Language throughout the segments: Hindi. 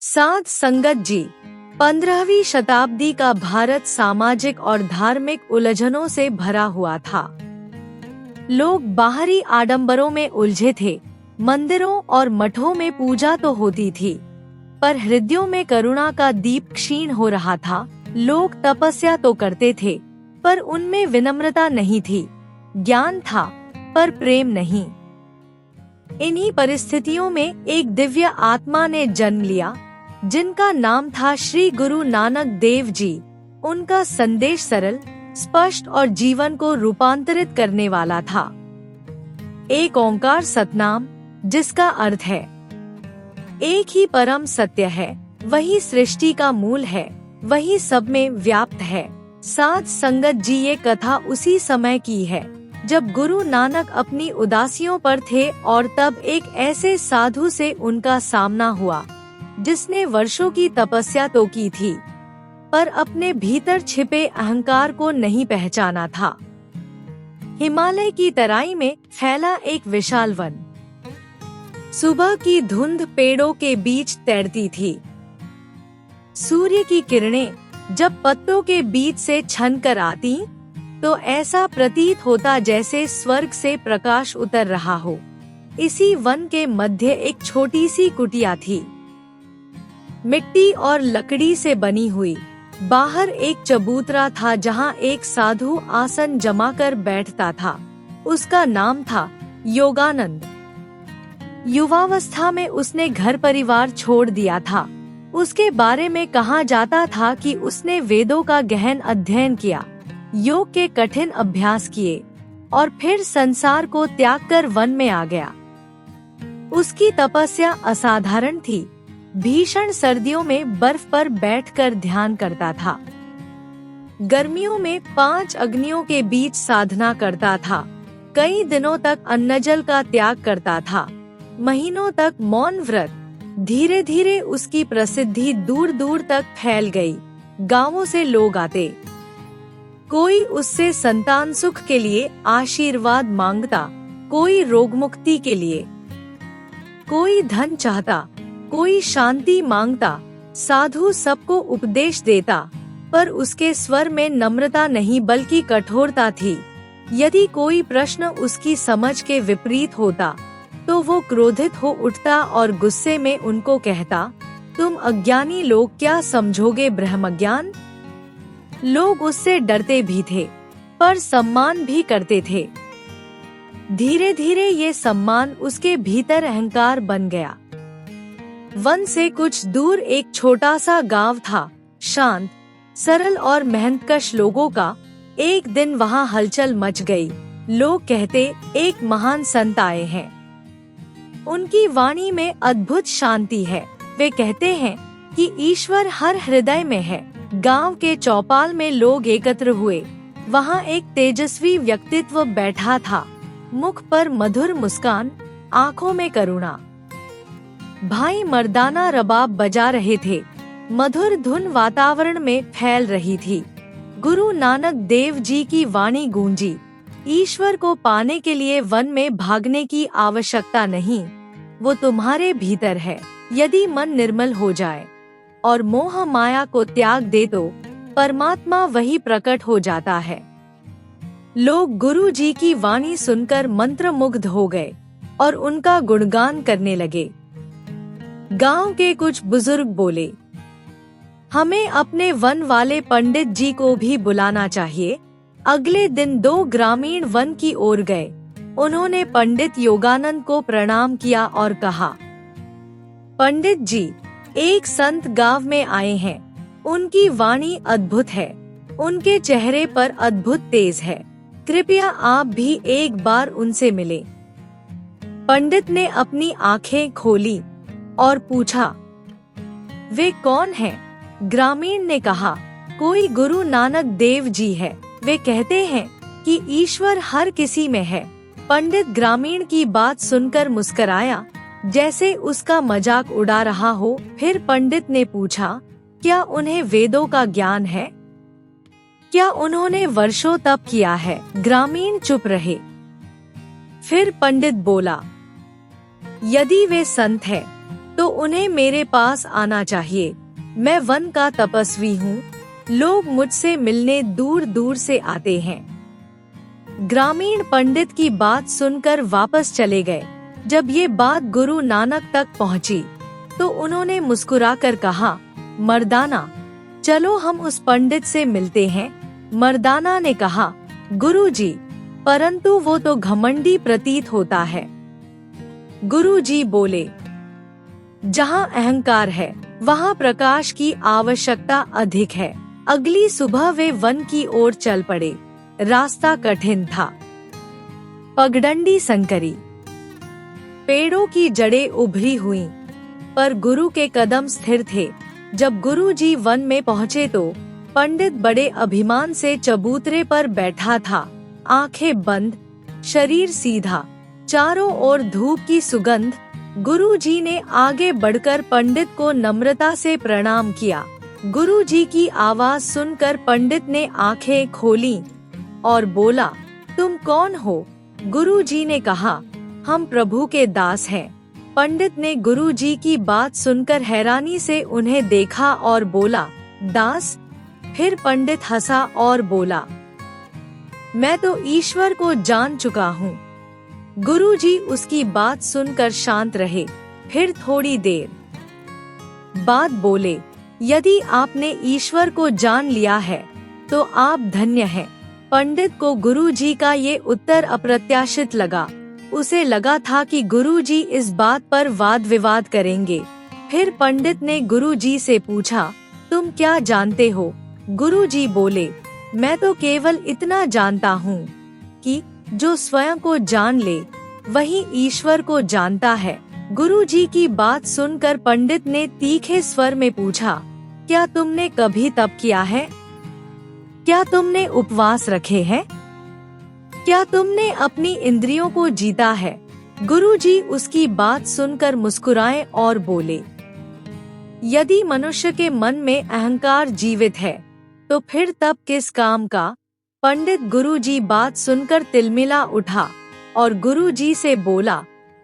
साध संगत जी। 15वीं शताब्दी का भारत सामाजिक और धार्मिक उलझनों से भरा हुआ था। लोग बाहरी आडंबरों में उलझे थे। मंदिरों और मठों में पूजा तो होती थी, पर हृदयों में करुणा का दीप क्षीण हो रहा था। लोग तपस्या तो करते थे, पर उनमें विनम्रता नहीं थी। ज्ञान था, पर प्रेम नहीं। इन्हीं परिस्थितियों में एक दिव्य आत्मा ने जन्म लिया, जिनका नाम था श्री गुरु नानक देव जी। उनका संदेश सरल, स्पष्ट और जीवन को रूपांतरित करने वाला था। एक ओंकार सतनाम, जिसका अर्थ है एक ही परम सत्य है, वही सृष्टि का मूल है, वही सब में व्याप्त है। साध संगत जी, ये कथा उसी समय की है जब गुरु नानक अपनी उदासियों पर थे और तब एक ऐसे साधु से उनका सामना हुआ जिसने वर्षों की तपस्या तो की थी, पर अपने भीतर छिपे अहंकार को नहीं पहचाना था। हिमालय की तराई में फैला एक विशाल वन। सुबह की धुंध पेड़ों के बीच तैरती थी। सूर्य की किरणें जब पत्तों के बीच से छन कर आती, तो ऐसा प्रतीत होता जैसे स्वर्ग से प्रकाश उतर रहा हो। इसी वन के मध्य एक छोटी सी कुटिया थी, मिट्टी और लकड़ी से बनी हुई। बाहर एक चबूतरा था जहाँ एक साधु आसन जमाकर बैठता था। उसका नाम था योगानंद। युवावस्था में उसने घर परिवार छोड़ दिया था। उसके बारे में कहा जाता था कि उसने वेदों का गहन अध्ययन किया, योग के कठिन अभ्यास किए और फिर संसार को त्याग कर वन में आ गया। उसकी तपस्या असाधारण थी। भीषण सर्दियों में बर्फ पर बैठकर ध्यान करता था। गर्मियों में 5 अग्नियों के बीच साधना करता था। कई दिनों तक अन्नजल का त्याग करता था। महीनों तक मौन व्रत। धीरे धीरे उसकी प्रसिद्धि दूर दूर तक फैल गई। गांवों से लोग आते। कोई उससे संतान सुख के लिए आशीर्वाद मांगता, कोई रोग मुक्ति के लिए, कोई धन चाहता, कोई शांति मांगता। साधु सबको उपदेश देता, पर उसके स्वर में नम्रता नहीं बल्कि कठोरता थी। यदि कोई प्रश्न उसकी समझ के विपरीत होता, तो वो क्रोधित हो उठता और गुस्से में उनको कहता, तुम अज्ञानी लोग क्या समझोगे ब्रह्मज्ञान। लोग उससे डरते भी थे, पर सम्मान भी करते थे। धीरे धीरे ये सम्मान उसके भीतर अहंकार बन गया। वन से कुछ दूर एक छोटा सा गांव था, शांत, सरल और मेहनतकश लोगों का। एक दिन वहाँ हलचल मच गई। लोग कहते, एक महान संत आए हैं। उनकी वाणी में अद्भुत शांति है। वे कहते हैं कि ईश्वर हर हृदय में है। गांव के चौपाल में लोग एकत्र हुए। वहाँ एक तेजस्वी व्यक्तित्व बैठा था, मुख पर मधुर मुस्कान, आँखों में करुणा। भाई मर्दाना रबाब बजा रहे थे। मधुर धुन वातावरण में फैल रही थी। गुरु नानक देव जी की वाणी गूंजी, ईश्वर को पाने के लिए वन में भागने की आवश्यकता नहीं, वो तुम्हारे भीतर है। यदि मन निर्मल हो जाए और मोह माया को त्याग दे तो परमात्मा वही प्रकट हो जाता है। लोग गुरु जी की वाणी सुनकर मंत्रमुग्ध हो गए और उनका गुणगान करने लगे। गांव के कुछ बुजुर्ग बोले, हमें अपने वन वाले पंडित जी को भी बुलाना चाहिए। अगले दिन 2 ग्रामीण वन की ओर गए। उन्होंने पंडित योगानंद को प्रणाम किया और कहा, पंडित जी, एक संत गांव में आए हैं। उनकी वाणी अद्भुत है, उनके चेहरे पर अद्भुत तेज है। कृपया आप भी एक बार उनसे मिले। पंडित ने अपनी आंखें खोली और पूछा, वे कौन हैं? ग्रामीण ने कहा, कोई गुरु नानक देव जी है। वे कहते हैं कि ईश्वर हर किसी में है। पंडित ग्रामीण की बात सुनकर मुस्कराया, जैसे उसका मजाक उड़ा रहा हो। फिर पंडित ने पूछा, क्या उन्हें वेदों का ज्ञान है? क्या उन्होंने वर्षों तप किया है? ग्रामीण चुप रहे। फिर पंडित बोला, यदि वे संत है तो उन्हें मेरे पास आना चाहिए। मैं वन का तपस्वी हूँ, लोग मुझसे मिलने दूर दूर से आते हैं। ग्रामीण पंडित की बात सुनकर वापस चले गए। जब ये बात गुरु नानक तक पहुँची तो उन्होंने मुस्कुराकर कहा, मर्दाना, चलो हम उस पंडित से मिलते हैं। मर्दाना ने कहा, गुरुजी, परंतु वो तो घमंडी प्रतीत होता है। गुरुजी बोले, जहाँ अहंकार है वहाँ प्रकाश की आवश्यकता अधिक है। अगली सुबह वे वन की ओर चल पड़े। रास्ता कठिन था। पगडंडी संकरी, पेड़ों की जड़ें उभरी हुईं, पर गुरु के कदम स्थिर थे। जब गुरुजी वन में पहुँचे तो पंडित बड़े अभिमान से चबूतरे पर बैठा था, आंखें बंद, शरीर सीधा, चारों ओर धूप की सुगंध। गुरुजी ने आगे बढ़कर पंडित को नम्रता से प्रणाम किया। गुरुजी की आवाज सुनकर पंडित ने आंखें खोलीं और बोला, तुम कौन हो? गुरुजी ने कहा, हम प्रभु के दास हैं। पंडित ने गुरुजी की बात सुनकर हैरानी से उन्हें देखा और बोला, दास? फिर पंडित हंसा और बोला, मैं तो ईश्वर को जान चुका हूँ। गुरुजी उसकी बात सुनकर शांत रहे। फिर थोड़ी देर बाद बोले, यदि आपने ईश्वर को जान लिया है तो आप धन्य हैं। पंडित को गुरुजी का ये उत्तर अप्रत्याशित लगा। उसे लगा था कि गुरुजी इस बात पर वाद विवाद करेंगे। फिर पंडित ने गुरुजी से पूछा, तुम क्या जानते हो? गुरुजी बोले, मैं तो केवल इतना जानता हूँ कि जो स्वयं को जान ले वही ईश्वर को जानता है। गुरुजी की बात सुनकर पंडित ने तीखे स्वर में पूछा, क्या तुमने कभी तप किया है? क्या तुमने उपवास रखे हैं? क्या तुमने अपनी इंद्रियों को जीता है? गुरुजी उसकी बात सुनकर मुस्कुराए और बोले, यदि मनुष्य के मन में अहंकार जीवित है तो फिर तप किस काम का? पंडित गुरुजी बात सुनकर तिलमिला उठा और गुरुजी से बोला,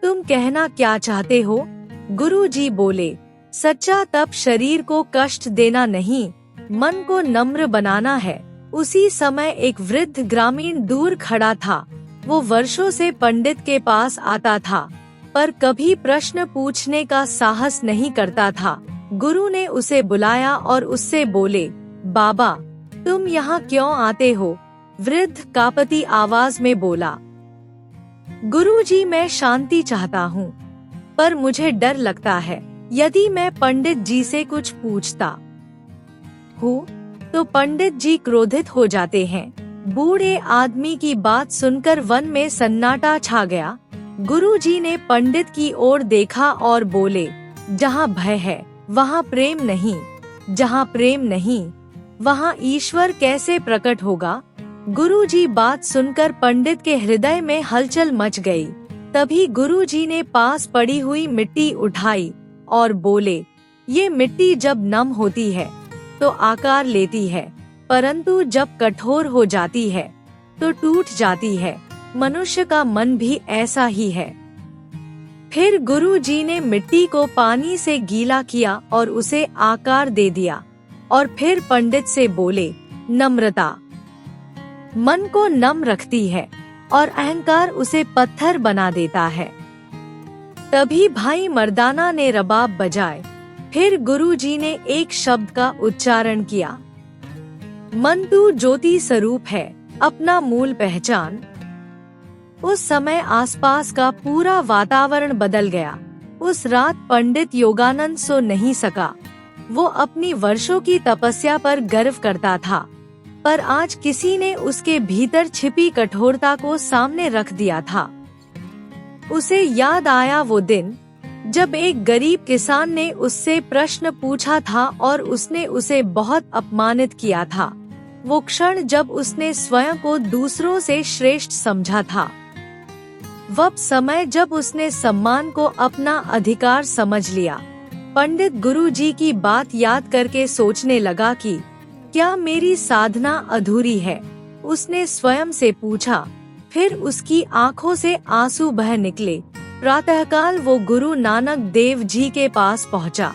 तुम कहना क्या चाहते हो? गुरुजी बोले, सच्चा तप शरीर को कष्ट देना नहीं, मन को नम्र बनाना है। उसी समय एक वृद्ध ग्रामीण दूर खड़ा था। वो वर्षों से पंडित के पास आता था, पर कभी प्रश्न पूछने का साहस नहीं करता था। गुरु ने उसे बुलाया और उससे बोले, बाबा, तुम यहाँ क्यों आते हो? वृद्ध कांपती आवाज में बोला, गुरुजी, मैं शांति चाहता हूँ, पर मुझे डर लगता है। यदि मैं पंडित जी से कुछ पूछता हूँ तो पंडित जी क्रोधित हो जाते हैं। बूढ़े आदमी की बात सुनकर वन में सन्नाटा छा गया। गुरुजी ने पंडित की ओर देखा और बोले, जहाँ भय है वहाँ प्रेम नहीं, जहाँ प्रेम नहीं वहाँ ईश्वर कैसे प्रकट होगा? गुरुजी बात सुनकर पंडित के हृदय में हलचल मच गई। तभी गुरुजी ने पास पड़ी हुई मिट्टी उठाई और बोले, ये मिट्टी जब नम होती है तो आकार लेती है, परंतु जब कठोर हो जाती है तो टूट जाती है। मनुष्य का मन भी ऐसा ही है। फिर गुरुजी ने मिट्टी को पानी से गीला किया और उसे आकार दे दिया और फिर पंडित से बोले, नम्रता मन को नम रखती है और अहंकार उसे पत्थर बना देता है। तभी भाई मर्दाना ने रबाब बजाए। फिर गुरुजी ने एक शब्द का उच्चारण किया, मन तू ज्योति स्वरूप है, अपना मूल पहचान। उस समय आसपास का पूरा वातावरण बदल गया। उस रात पंडित योगानंद सो नहीं सका। वो अपनी वर्षों की तपस्या पर गर्व करता था, पर आज किसी ने उसके भीतर छिपी कठोरता को सामने रख दिया था। उसे याद आया वो दिन जब एक गरीब किसान ने उससे प्रश्न पूछा था और उसने उसे बहुत अपमानित किया था। वो क्षण जब उसने स्वयं को दूसरों से श्रेष्ठ समझा था। वह समय जब उसने सम्मान को अपना अधिकार समझ लिया। पंडित गुरुजी की बात याद करके सोचने लगा कि क्या मेरी साधना अधूरी है? उसने स्वयं से पूछा। फिर उसकी आंखों से आंसू बह निकले। प्रातःकाल वो गुरु नानक देव जी के पास पहुंचा।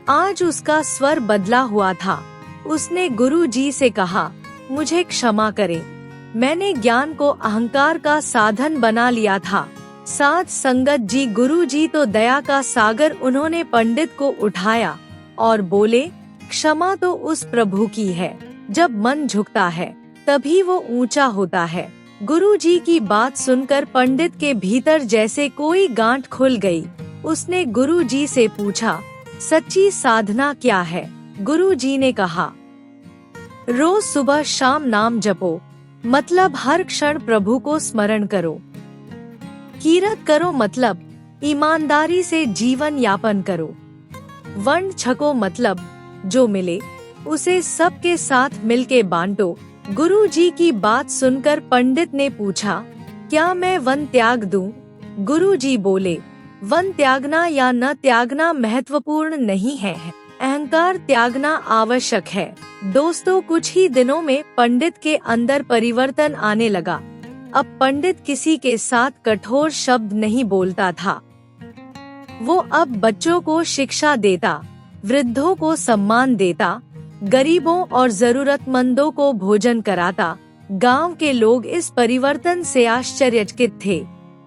आज उसका स्वर बदला हुआ था। उसने गुरु जी से कहा, मुझे क्षमा करें, मैंने ज्ञान को अहंकार का साधन बना लिया था। साध संगत जी, गुरु जी तो दया का सागर। उन्होंने पंडित को उठाया और बोले, क्षमा तो उस प्रभु की है, जब मन झुकता है तभी वो ऊंचा होता है। गुरु जी की बात सुनकर पंडित के भीतर जैसे कोई गांठ खुल गई। उसने गुरु जी से पूछा, सच्ची साधना क्या है? गुरु जी ने कहा, रोज सुबह शाम नाम जपो, मतलब हर क्षण प्रभु को स्मरण करो। कीरत करो, मतलब ईमानदारी से जीवन यापन करो। वंड छको, मतलब जो मिले उसे सबके साथ मिलके बांटो। गुरु जी की बात सुनकर पंडित ने पूछा, क्या मैं वन त्याग दूं? गुरु जी बोले, वन त्यागना या न त्यागना महत्वपूर्ण नहीं है, अहंकार त्यागना आवश्यक है। दोस्तों, कुछ ही दिनों में पंडित के अंदर परिवर्तन आने लगा। अब पंडित किसी के साथ कठोर शब्द नहीं बोलता था। वो अब बच्चों को शिक्षा देता, वृद्धों को सम्मान देता, गरीबों और जरूरतमंदों को भोजन कराता। गांव के लोग इस परिवर्तन से आश्चर्यचकित थे।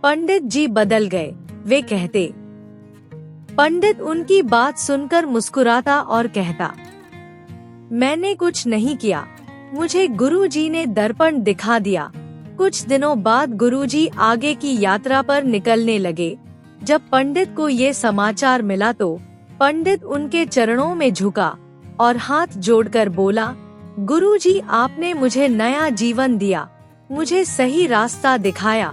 पंडित जी बदल गए, वे कहते। पंडित उनकी बात सुनकर मुस्कुराता और कहता, मैंने कुछ नहीं किया, मुझे गुरुजी ने दर्पण दिखा दिया। कुछ दिनों बाद गुरुजी आगे की यात्रा पर निकलने लगे। जब पंडित को ये समाचार मिला तो पंडित उनके चरणों में झुका और हाथ जोड़कर बोला, गुरुजी, आपने मुझे नया जीवन दिया, मुझे सही रास्ता दिखाया।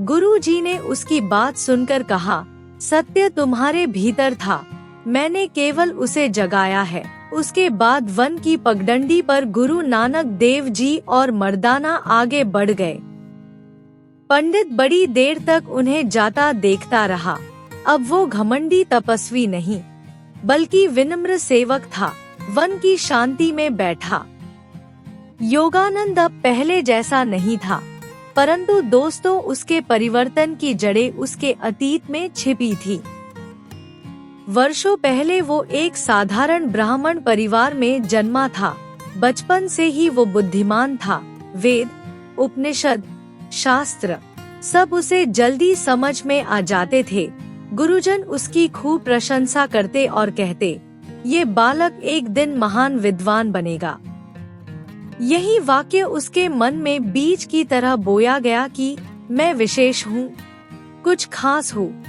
गुरुजी ने उसकी बात सुनकर कहा, सत्य तुम्हारे भीतर था, मैंने केवल उसे जगाया है। उसके बाद वन की पगडंडी पर गुरु नानक देव जी और मर्दाना आगे बढ़ गए। पंडित बड़ी देर तक उन्हें जाता देखता रहा। अब वो घमंडी तपस्वी नहीं, बल्कि विनम्र सेवक था। वन की शांति में बैठा। योगानंद अब पहले जैसा नहीं था, परंतु दोस्तों, उसके परिवर्तन की जड़ें उसके अतीत में छिपी थी। वर्षों पहले वो एक साधारण ब्राह्मण परिवार में जन्मा था। बचपन से ही वो बुद्धिमान था। वेद, उपनिषद, शास्त्र सब उसे जल्दी समझ में आ जाते थे। गुरुजन उसकी खूब प्रशंसा करते और कहते, ये बालक एक दिन महान विद्वान बनेगा। यही वाक्य उसके मन में बीज की तरह बोया गया कि मैं विशेष हूँ, कुछ खास हूँ।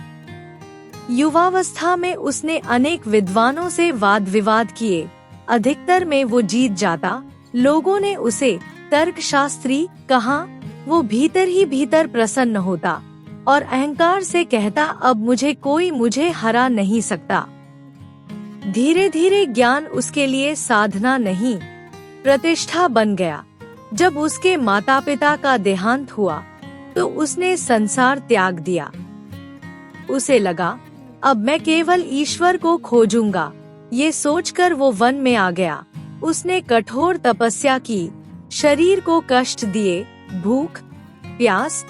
युवावस्था में उसने अनेक विद्वानों से वाद विवाद किए। अधिकतर में वो जीत जाता। लोगों ने उसे तर्कशास्त्री कहा। वो भीतर ही भीतर प्रसन्न होता और अहंकार से कहता, अब मुझे हरा नहीं सकता। धीरे धीरे ज्ञान उसके लिए साधना नहीं, प्रतिष्ठा बन गया। जब उसके माता पिता का देहांत हुआ तो उसने संसार त्याग दिया। उसे लगा, अब मैं केवल ईश्वर को खोजूंगा। ये सोचकर वो वन में आ गया। उसने कठोर तपस्या की, शरीर को कष्ट दिए, भूख, प्यास,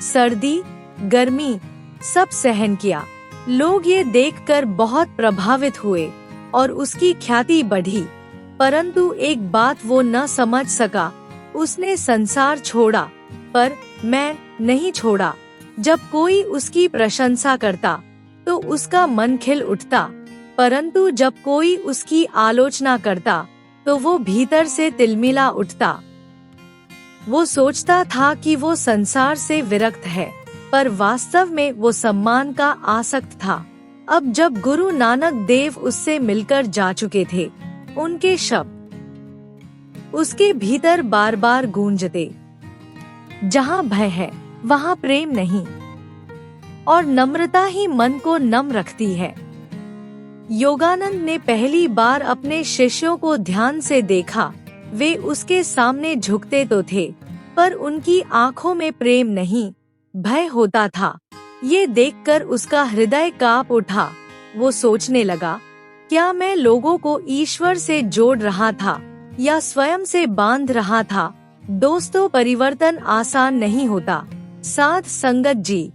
सर्दी, गर्मी सब सहन किया। लोग ये देखकर बहुत प्रभावित हुए और उसकी ख्याति बढ़ी। परंतु एक बात वो न समझ सका, उसने संसार छोड़ा, पर मैं नहीं छोड़ा। जब कोई उसकी प्रशंसा करता तो उसका मन खिल उठता, परंतु जब कोई उसकी आलोचना करता तो वो भीतर से तिलमिला उठता। वो सोचता था कि वो संसार से विरक्त है, पर वास्तव में वो सम्मान का आसक्त था। अब जब गुरु नानक देव उससे मिलकर जा चुके थे, उनके शब्द उसके भीतर बार बार गूंजते, जहाँ भय है वहाँ प्रेम नहीं, और नम्रता ही मन को नम रखती है। योगानंद ने पहली बार अपने शिष्यों को ध्यान से देखा। वे उसके सामने झुकते तो थे, पर उनकी आंखों में प्रेम नहीं, भय होता था। ये देखकर उसका हृदय कांप उठा। वो सोचने लगा, क्या मैं लोगों को ईश्वर से जोड़ रहा था या स्वयं से बांध रहा था? दोस्तों, परिवर्तन आसान नहीं होता। साध संगत जी,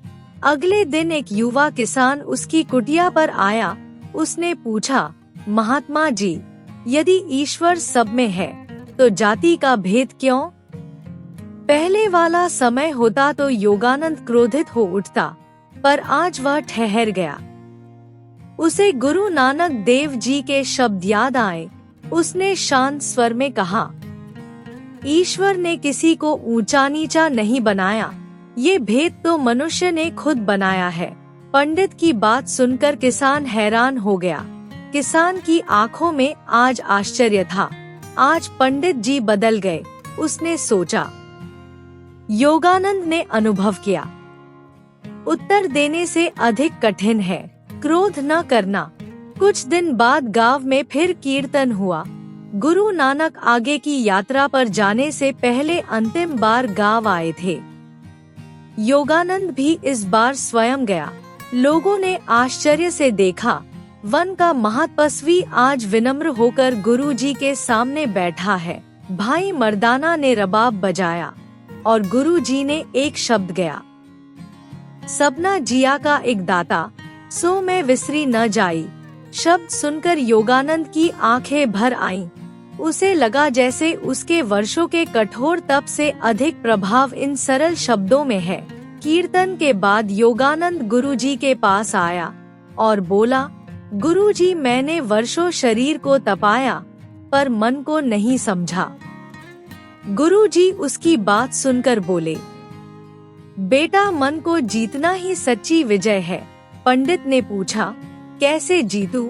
अगले दिन एक युवा किसान उसकी कुटिया पर आया। उसने पूछा, महात्मा जी, यदि ईश्वर सब में है तो जाति का भेद क्यों? पहले वाला समय होता तो योगानंद क्रोधित हो उठता, पर आज वह ठहर गया। उसे गुरु नानक देव जी के शब्द याद आए। उसने शांत स्वर में कहा, ईश्वर ने किसी को ऊंचा नीचा नहीं बनाया, ये भेद तो मनुष्य ने खुद बनाया है। पंडित की बात सुनकर किसान हैरान हो गया। किसान की आंखों में आज आश्चर्य था। आज पंडित जी बदल गए, उसने सोचा। योगानंद ने अनुभव किया, उत्तर देने से अधिक कठिन है क्रोध न करना। कुछ दिन बाद गांव में फिर कीर्तन हुआ। गुरु नानक आगे की यात्रा पर जाने से पहले अंतिम बार गांव आए थे। योगानंद भी इस बार स्वयं गया। लोगों ने आश्चर्य से देखा, वन का महातपस्वी आज विनम्र होकर गुरुजी के सामने बैठा है। भाई मर्दाना ने रबाब बजाया और गुरुजी ने एक शब्द गया, सबना जिया का एक दाता, सो मैं विसरी न जाई। शब्द सुनकर योगानंद की आंखें भर आईं। उसे लगा जैसे उसके वर्षों के कठोर तप से अधिक प्रभाव इन सरल शब्दों में है। कीर्तन के बाद योगानंद गुरुजी के पास आया और बोला, गुरुजी, मैंने वर्षों शरीर को तपाया पर मन को नहीं समझा। गुरुजी उसकी बात सुनकर बोले, बेटा, मन को जीतना ही सच्ची विजय है। पंडित ने पूछा, कैसे जीतूं?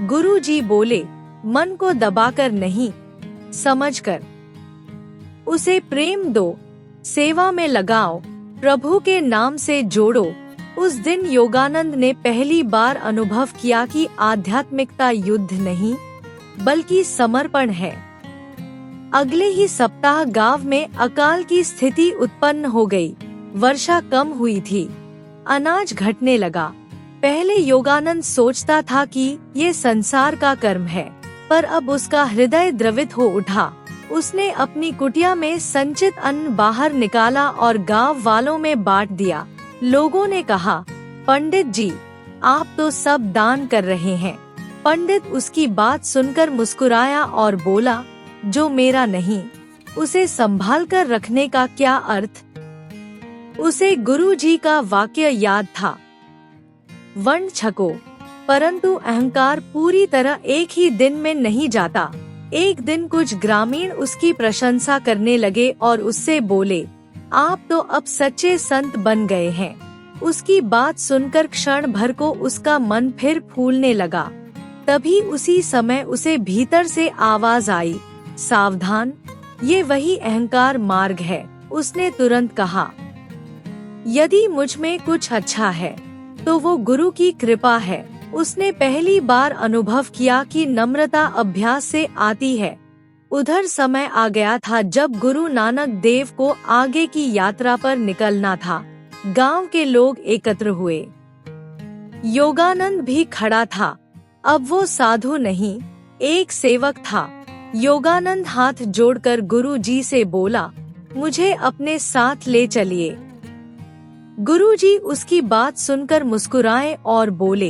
गुरुजी बोले, मन को दबाकर नहीं, समझकर। उसे प्रेम दो, सेवा में लगाओ, प्रभु के नाम से जोड़ो। उस दिन योगानंद ने पहली बार अनुभव किया कि आध्यात्मिकता युद्ध नहीं बल्कि समर्पण है। अगले ही सप्ताह गांव में अकाल की स्थिति उत्पन्न हो गई। वर्षा कम हुई थी, अनाज घटने लगा। पहले योगानंद सोचता था कि ये संसार का कर्म है, पर अब उसका हृदय द्रवित हो उठा। उसने अपनी कुटिया में संचित अन्न बाहर निकाला और गांव वालों में बांट दिया। लोगों ने कहा, पंडित जी, आप तो सब दान कर रहे हैं। पंडित उसकी बात सुनकर मुस्कुराया और बोला, जो मेरा नहीं उसे संभाल कर रखने का क्या अर्थ? उसे गुरुजी का वाक्य याद था, वर्ण छको, परंतु अहंकार पूरी तरह एक ही दिन में नहीं जाता। एक दिन कुछ ग्रामीण उसकी प्रशंसा करने लगे और उससे बोले, आप तो अब सच्चे संत बन गए हैं। उसकी बात सुनकर क्षण भर को उसका मन फिर फूलने लगा। तभी उसी समय उसे भीतर से आवाज आई, सावधान, ये वही अहंकार मार्ग है। उसने तुरंत कहा, यदि मुझ में कुछ अच्छा है तो वो गुरु की कृपा है। उसने पहली बार अनुभव किया कि नम्रता अभ्यास से आती है। उधर समय आ गया था जब गुरु नानक देव को आगे की यात्रा पर निकलना था। गांव के लोग एकत्र हुए। योगानंद भी खड़ा था। अब वो साधु नहीं, एक सेवक था। योगानंद हाथ जोड़कर गुरुजी से बोला, मुझे अपने साथ ले चलिए। गुरुजी उसकी बात सुनकर मुस्कुराए और बोले,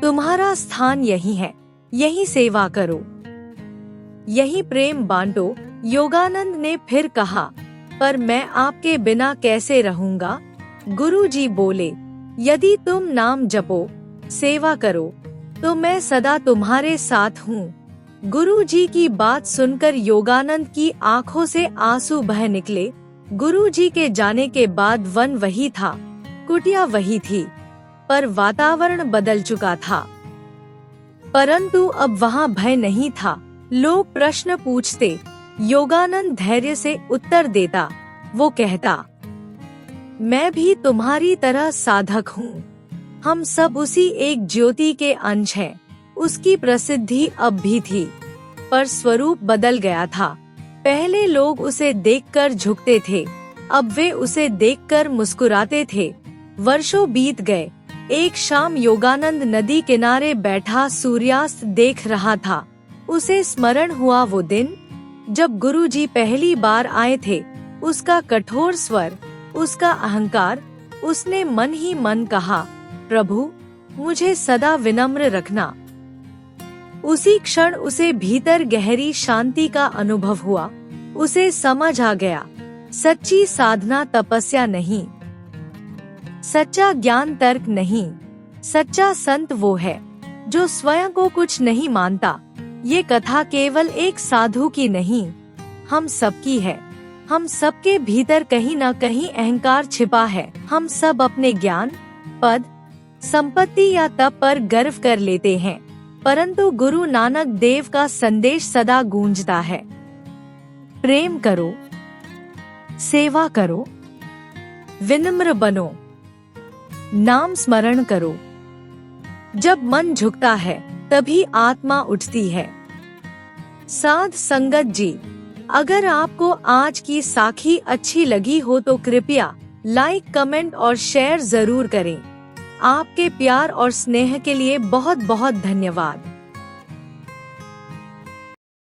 तुम्हारा स्थान यही है, यही सेवा करो, यही प्रेम बांटो। योगानंद ने फिर कहा, पर मैं आपके बिना कैसे रहूंगा? गुरुजी बोले, यदि तुम नाम जपो, सेवा करो, तो मैं सदा तुम्हारे साथ हूँ। गुरुजी की बात सुनकर योगानंद की आंखों से आंसू बह निकले। गुरुजी के जाने के बाद वन वही था, कुटिया वही थी, पर वातावरण बदल चुका था। परंतु अब वहाँ भय नहीं था। लोग प्रश्न पूछते, योगानंद धैर्य से उत्तर देता। वो कहता, मैं भी तुम्हारी तरह साधक हूँ। हम सब उसी एक ज्योति के अंश हैं। उसकी प्रसिद्धि अब भी थी, पर स्वरूप बदल गया था। पहले लोग उसे देखकर झुकते थे, अब वे उसे देखकर मुस्कुराते थे। वर्षों बीत गए। एक शाम योगानंद नदी किनारे बैठा सूर्यास्त देख रहा था। उसे स्मरण हुआ वो दिन जब गुरुजी पहली बार आए थे। उसका कठोर स्वर, उसका अहंकार, उसने मन ही मन कहा, प्रभु मुझे सदा विनम्र रखना। उसी क्षण उसे भीतर गहरी शांति का अनुभव हुआ। उसे समझ आ गया, सच्ची साधना तपस्या नहीं, सच्चा ज्ञान तर्क नहीं, सच्चा संत वो है जो स्वयं को कुछ नहीं मानता। ये कथा केवल एक साधु की नहीं, हम सबकी है। हम सबके भीतर कहीं न कहीं अहंकार छिपा है। हम सब अपने ज्ञान, पद, संपत्ति या तप पर गर्व कर लेते हैं, परंतु गुरु नानक देव का संदेश सदा गूंजता है, प्रेम करो, सेवा करो, विनम्र बनो, नाम स्मरण करो। जब मन झुकता है तभी आत्मा उठती है। साध संगत जी, अगर आपको आज की साखी अच्छी लगी हो तो कृपया लाइक, कमेंट और शेयर जरूर करें। आपके प्यार और स्नेह के लिए बहुत बहुत धन्यवाद।